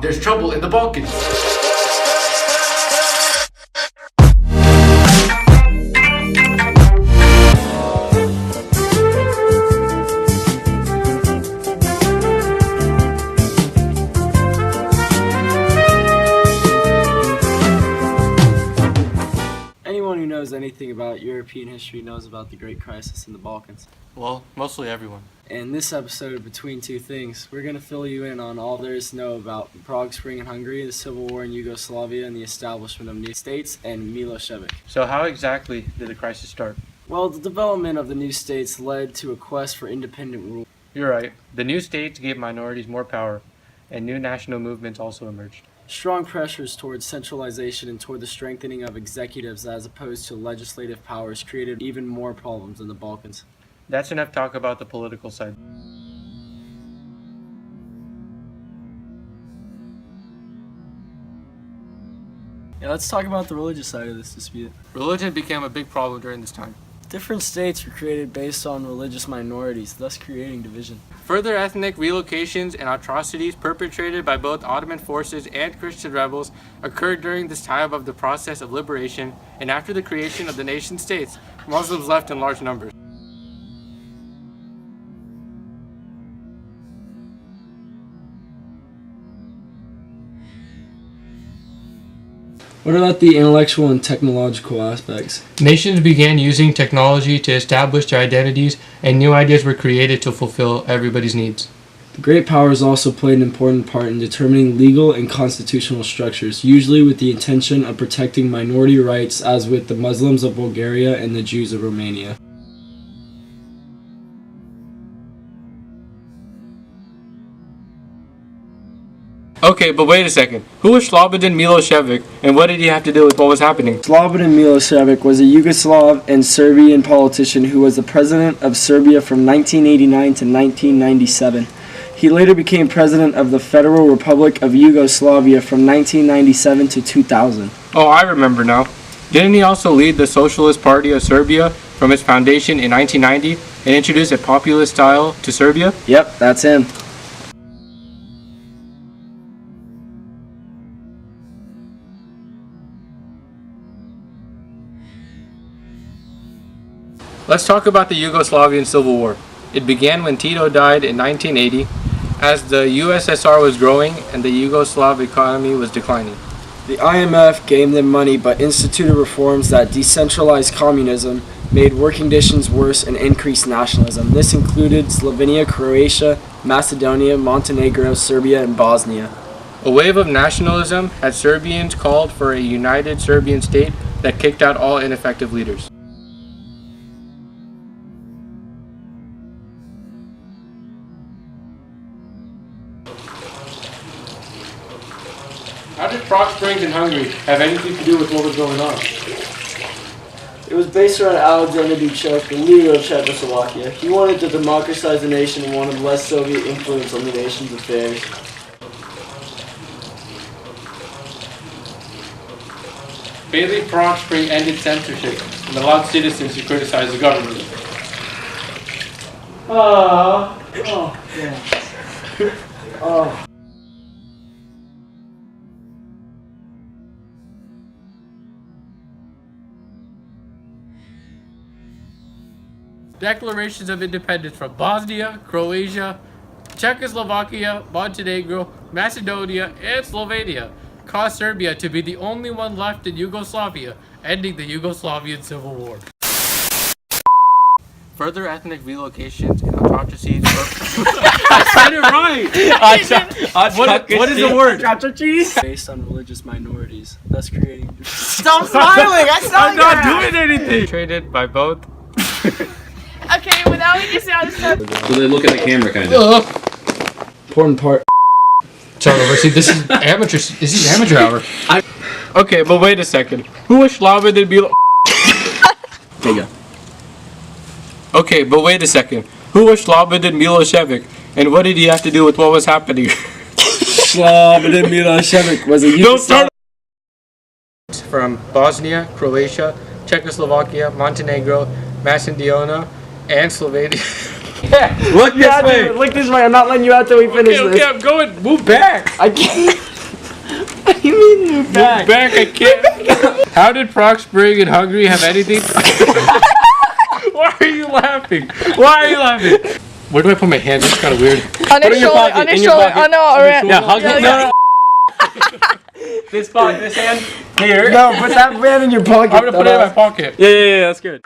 there's trouble in the Balkans. Anyone who knows anything about European history knows about the Great Crisis in the Balkans. Well, mostly everyone. In this episode of Between Two Things, we're going to fill you in on all there is to know about Prague Spring in Hungary, the Civil War in Yugoslavia, and the establishment of new states, and Milosevic. So how exactly did the crisis start? Well, the development of the new states led to a quest for independent rule. You're right. The new states gave minorities more power, and new national movements also emerged. Strong pressures towards centralization and toward the strengthening of executives as opposed to legislative powers created even more problems in the Balkans. That's enough talk about the political side. Yeah, let's talk about the religious side of this dispute. Religion became a big problem during this time. Different states were created based on religious minorities, thus creating division. Further ethnic relocations and atrocities perpetrated by both Ottoman forces and Christian rebels occurred during this time of the process of liberation, and after the creation of the nation states, Muslims left in large numbers. What about the intellectual and technological aspects? Nations began using technology to establish their identities, and new ideas were created to fulfill everybody's needs. The great powers also played an important part in determining legal and constitutional structures, usually with the intention of protecting minority rights, as with the Muslims of Bulgaria and the Jews of Romania. Okay, but wait a second. Who was Slobodan Milosevic, and what did he have to do with what was happening? Slobodan Milosevic was a Yugoslav and Serbian politician who was the president of Serbia from 1989 to 1997. He later became president of the Federal Republic of Yugoslavia from 1997 to 2000. Oh, I remember now. Didn't he also lead the Socialist Party of Serbia from its foundation in 1990 and introduce a populist style to Serbia? Yep, that's him. Let's talk about the Yugoslavian Civil War. It began when Tito died in 1980, as the USSR was growing and the Yugoslav economy was declining. The IMF gave them money but instituted reforms that decentralized communism, made working conditions worse, and increased nationalism. This included Slovenia, Croatia, Macedonia, Montenegro, Serbia, and Bosnia. A wave of nationalism had Serbians called for a united Serbian state that kicked out all ineffective leaders. How did Prague Springs in Hungary have anything to do with what was going on? It was based around Alexander Dubček, the leader of Czechoslovakia. He wanted to democratize the nation and wanted less Soviet influence on the nation's affairs. Bailey Prague Spring ended censorship and allowed citizens to criticize the government. Declarations of independence from Bosnia, Croatia, Czechoslovakia, Montenegro, Macedonia, and Slovenia caused Serbia to be the only one left in Yugoslavia, ending the Yugoslavian Civil War. Further ethnic relocations and atrocities were... I said it right! What is the word? Based on religious minorities, thus creating... Stop smiling! I'm not doing anything! Traded by both... Okay, well now we can see how this stuff. So they look at the camera, kind of. Important part. Sorry, see, this is amateur. This is amateur hour. Okay, but wait a second. Who was Slobodan Milosevic? There you go. Okay, but wait a second. Who was Slobodan Milosevic, and what did he have to do with what was happening? Slobodan Milosevic was a Yugoslav. From Bosnia, Croatia, Czechoslovakia, Montenegro, Macedonia, and Slovenia. Yeah, look this way. Look this way. I'm not letting you out till we finish this. Okay, I'm going. Move back. I can't. you mean move back? Back, I can't. How did Prague Spring in Hungary have anything? Why are you laughing? Why are you laughing? Where do I put my hands? That's kind of weird. On his shoulder. On his shoulder. Oh no, alright. Yeah, hug it. Yeah. This hand here. No, put that man in your pocket. I'm gonna put it in my pocket. Yeah, that's good.